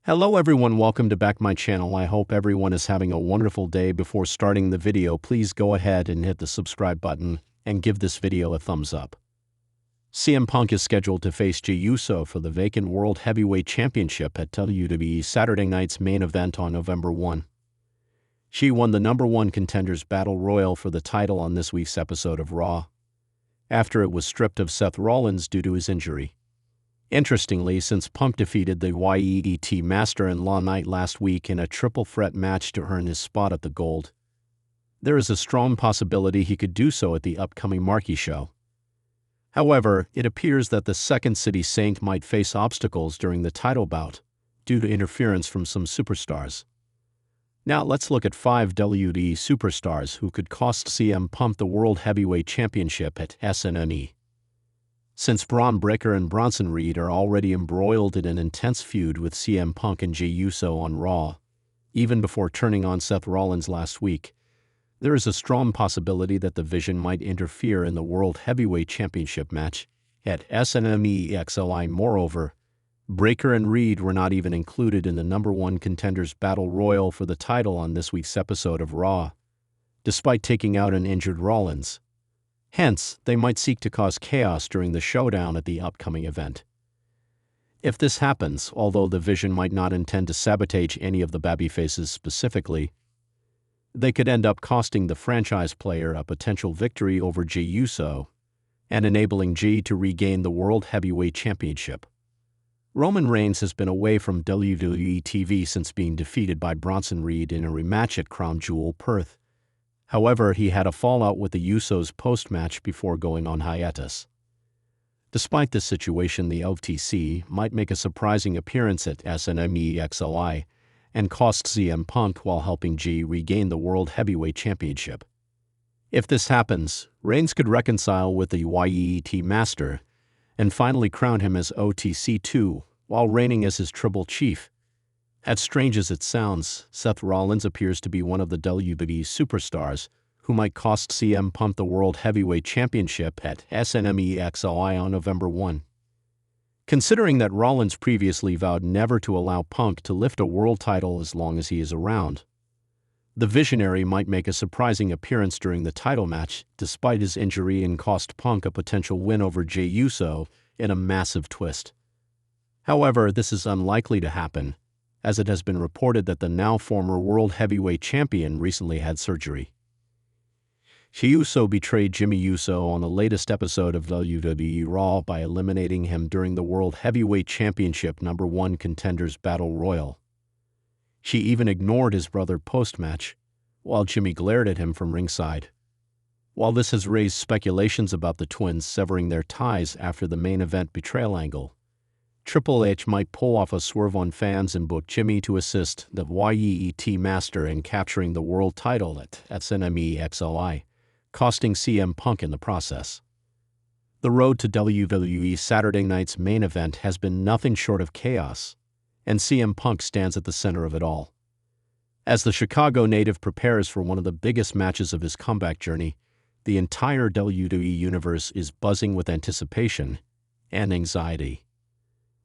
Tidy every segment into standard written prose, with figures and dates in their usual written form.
Hello everyone, welcome to back my channel. I hope everyone is having a wonderful day. Before starting the video, please go ahead and hit the subscribe button and give this video a thumbs up. CM Punk is scheduled to face Jey Uso for the vacant World Heavyweight Championship at WWE Saturday night's main event on November 1. She won the #1 Contenders Battle Royal for the title on this week's episode of Raw, after it was stripped of Seth Rollins due to his injury. Interestingly, since Punk defeated the YET Master in Law Night last week in a triple threat match to earn his spot at the Gold, there is a strong possibility he could do so at the upcoming Marquee show. However, it appears that the Second City Saint might face obstacles during the title bout due to interference from some superstars. Now let's look at 5 WWE superstars who could cost CM Punk the World Heavyweight Championship at SNME. Since Braun Breaker and Bronson Reed are already embroiled in an intense feud with CM Punk and Jey Uso on Raw, even before turning on Seth Rollins last week, there is a strong possibility that the Vision might interfere in the World Heavyweight Championship match at SNME XLI. Moreover, Breaker and Reed were not even included in the #1 Contenders Battle Royal for the title on this week's episode of Raw, despite taking out an injured Rollins. Hence, they might seek to cause chaos during the showdown at the upcoming event. If this happens, although the Vision might not intend to sabotage any of the babyfaces specifically, they could end up costing the franchise player a potential victory over Jey Uso and enabling Jey to regain the World Heavyweight Championship. Roman Reigns has been away from WWE TV since being defeated by Bronson Reed in a rematch at Crown Jewel, Perth. However, he had a fallout with the Usos post-match before going on hiatus. Despite this situation, the OTC might make a surprising appearance at SNME XLI and cost CM Punk while helping Jey regain the World Heavyweight Championship. If this happens, Reigns could reconcile with the YET Master and finally crown him as OTC2 while reigning as his Tribal Chief. As strange as it sounds, Seth Rollins appears to be one of the WWE superstars who might cost CM Punk the World Heavyweight Championship at SNME XLI on November 1. Considering that Rollins previously vowed never to allow Punk to lift a world title as long as he is around, the Visionary might make a surprising appearance during the title match despite his injury and cost Punk a potential win over Jey Uso in a massive twist. However, this is unlikely to happen, as it has been reported that the now former World Heavyweight Champion recently had surgery. Jey Uso betrayed Jimmy Uso on the latest episode of WWE Raw by eliminating him during the World Heavyweight Championship #1 Contenders Battle Royal. She even ignored his brother post-match, while Jimmy glared at him from ringside. While this has raised speculations about the twins severing their ties after the main event betrayal angle, Triple H might pull off a swerve on fans and book Jimmy to assist the YET Master in capturing the world title at SNME XLI, costing CM Punk in the process. The road to WWE Saturday night's main event has been nothing short of chaos, and CM Punk stands at the center of it all. As the Chicago native prepares for one of the biggest matches of his comeback journey, the entire WWE universe is buzzing with anticipation and anxiety.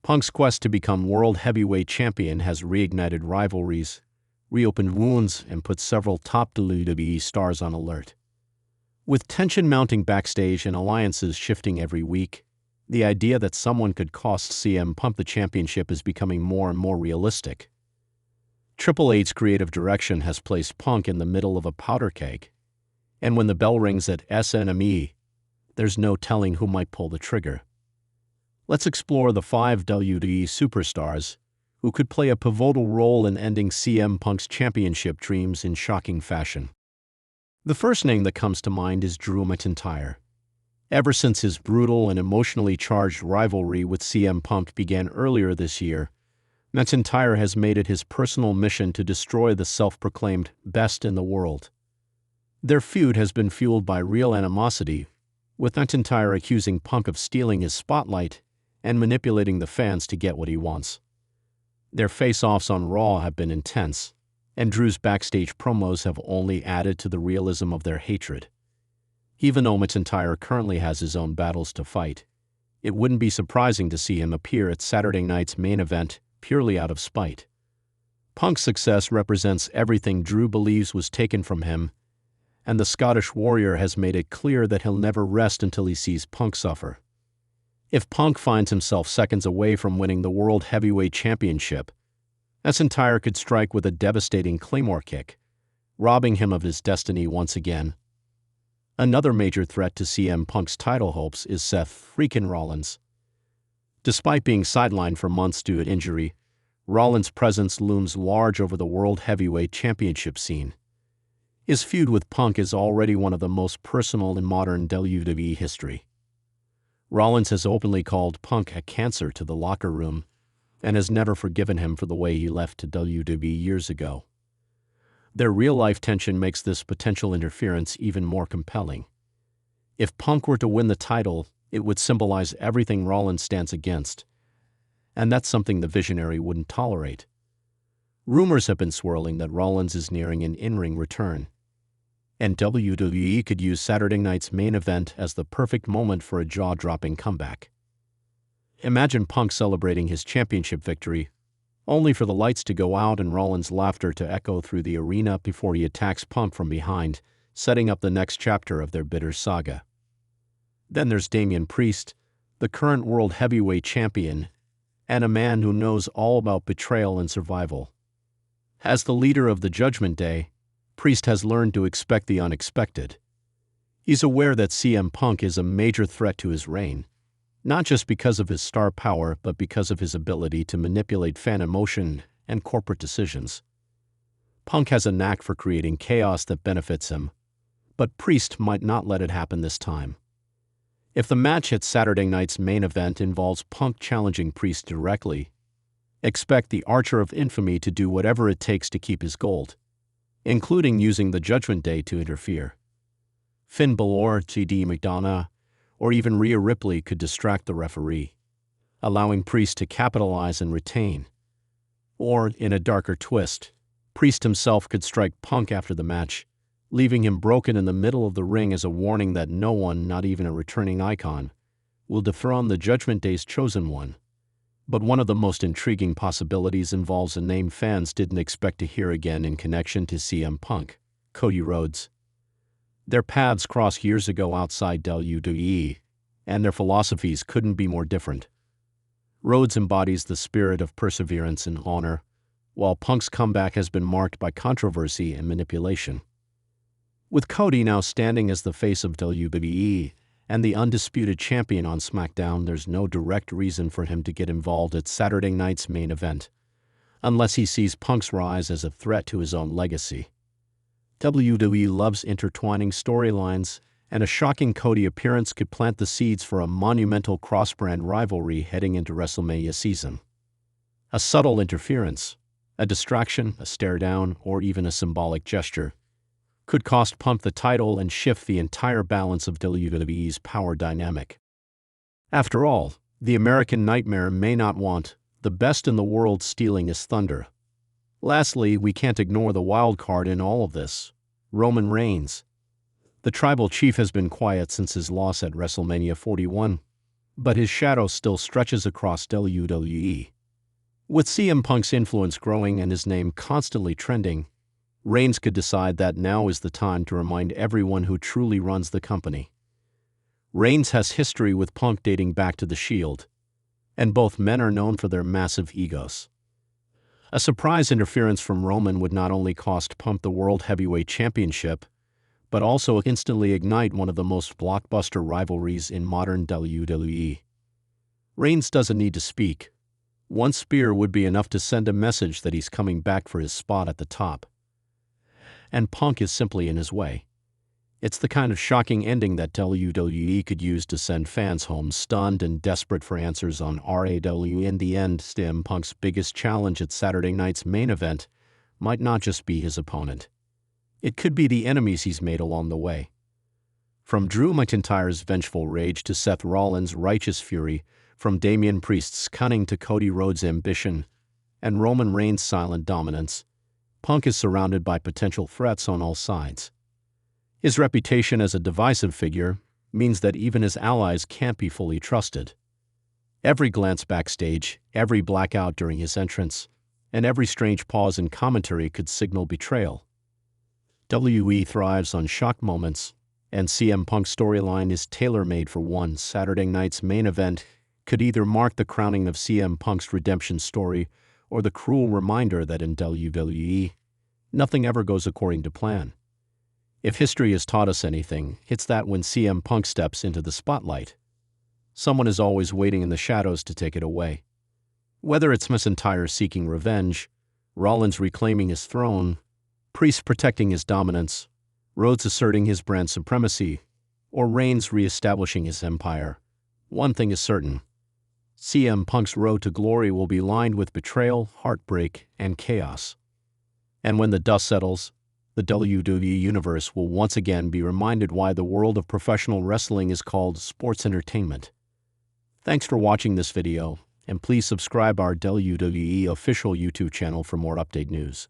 Punk's quest to become World Heavyweight Champion has reignited rivalries, reopened wounds, and put several top WWE stars on alert. With tension mounting backstage and alliances shifting every week, the idea that someone could cost CM Punk the championship is becoming more and more realistic. Triple H's creative direction has placed Punk in the middle of a powder keg, and when the bell rings at SNME, there's no telling who might pull the trigger. Let's explore the 5 WWE superstars who could play a pivotal role in ending CM Punk's championship dreams in shocking fashion. The first name that comes to mind is Drew McIntyre. Ever since his brutal and emotionally charged rivalry with CM Punk began earlier this year, McIntyre has made it his personal mission to destroy the self-proclaimed best in the world. Their feud has been fueled by real animosity, with McIntyre accusing Punk of stealing his spotlight and manipulating the fans to get what he wants. Their face-offs on Raw have been intense, and Drew's backstage promos have only added to the realism of their hatred. Even though McIntyre currently has his own battles to fight, it wouldn't be surprising to see him appear at Saturday night's main event purely out of spite. Punk's success represents everything Drew believes was taken from him, and the Scottish Warrior has made it clear that he'll never rest until he sees Punk suffer. If Punk finds himself seconds away from winning the World Heavyweight Championship, McIntyre could strike with a devastating Claymore kick, robbing him of his destiny once again. Another major threat to CM Punk's title hopes is Seth freakin' Rollins. Despite being sidelined for months due to injury, Rollins' presence looms large over the World Heavyweight Championship scene. His feud with Punk is already one of the most personal in modern WWE history. Rollins has openly called Punk a cancer to the locker room and has never forgiven him for the way he left to WWE years ago. Their real-life tension makes this potential interference even more compelling. If Punk were to win the title, it would symbolize everything Rollins stands against, and that's something the Visionary wouldn't tolerate. Rumors have been swirling that Rollins is nearing an in-ring return, and WWE could use Saturday night's main event as the perfect moment for a jaw-dropping comeback. Imagine Punk celebrating his championship victory, only for the lights to go out and Rollins' laughter to echo through the arena before he attacks Punk from behind, setting up the next chapter of their bitter saga. Then there's Damian Priest, the current World Heavyweight Champion, and a man who knows all about betrayal and survival. As the leader of the Judgment Day, Priest has learned to expect the unexpected. He's aware that CM Punk is a major threat to his reign, not just because of his star power, but because of his ability to manipulate fan emotion and corporate decisions. Punk has a knack for creating chaos that benefits him, but Priest might not let it happen this time. If the match at Saturday night's main event involves Punk challenging Priest directly, expect the Archer of Infamy to do whatever it takes to keep his gold, including using the Judgment Day to interfere. Finn Balor, JD McDonough, or even Rhea Ripley could distract the referee, allowing Priest to capitalize and retain. Or, in a darker twist, Priest himself could strike Punk after the match, leaving him broken in the middle of the ring as a warning that no one, not even a returning icon, will dethrone the Judgment Day's chosen one. But one of the most intriguing possibilities involves a name fans didn't expect to hear again in connection to CM Punk: Cody Rhodes. Their paths crossed years ago outside WWE, and their philosophies couldn't be more different. Rhodes embodies the spirit of perseverance and honor, while Punk's comeback has been marked by controversy and manipulation. With Cody now standing as the face of WWE and the undisputed champion on SmackDown, there's no direct reason for him to get involved at Saturday night's main event, unless he sees Punk's rise as a threat to his own legacy. WWE loves intertwining storylines, and a shocking Cody appearance could plant the seeds for a monumental cross-brand rivalry heading into WrestleMania season. A subtle interference, a distraction, a stare-down, or even a symbolic gesture could cost Punk the title and shift the entire balance of WWE's power dynamic. After all, the American Nightmare may not want the best in the world stealing his thunder. Lastly, we can't ignore the wild card in all of this: Roman Reigns. The tribal chief has been quiet since his loss at WrestleMania 41, but his shadow still stretches across WWE. With CM Punk's influence growing and his name constantly trending, Reigns could decide that now is the time to remind everyone who truly runs the company. Reigns has history with Punk dating back to the Shield, and both men are known for their massive egos. A surprise interference from Roman would not only cost Punk the World Heavyweight Championship, but also instantly ignite one of the most blockbuster rivalries in modern WWE. Reigns doesn't need to speak. One spear would be enough to send a message that he's coming back for his spot at the top. And Punk is simply in his way. It's the kind of shocking ending that WWE could use to send fans home stunned and desperate for answers on RAW. In the end, CM Punk's biggest challenge at Saturday night's main event might not just be his opponent. It could be the enemies he's made along the way. From Drew McIntyre's vengeful rage to Seth Rollins' righteous fury, from Damian Priest's cunning to Cody Rhodes' ambition, and Roman Reigns' silent dominance, Punk is surrounded by potential threats on all sides. His reputation as a divisive figure means that even his allies can't be fully trusted. Every glance backstage, every blackout during his entrance, and every strange pause in commentary could signal betrayal. WWE thrives on shock moments, and CM Punk's storyline is tailor-made for one. Saturday night's main event could either mark the crowning of CM Punk's redemption story or the cruel reminder that in WWE, nothing ever goes according to plan. If history has taught us anything, it's that when CM Punk steps into the spotlight, someone is always waiting in the shadows to take it away. Whether it's McIntyre seeking revenge, Rollins reclaiming his throne, Priest protecting his dominance, Rhodes asserting his brand supremacy, or Reigns re-establishing his empire, one thing is certain: CM Punk's road to glory will be lined with betrayal, heartbreak, and chaos. And when the dust settles, the WWE Universe will once again be reminded why the world of professional wrestling is called sports entertainment. Thanks for watching this video, and please subscribe our WWE official YouTube channel for more update news.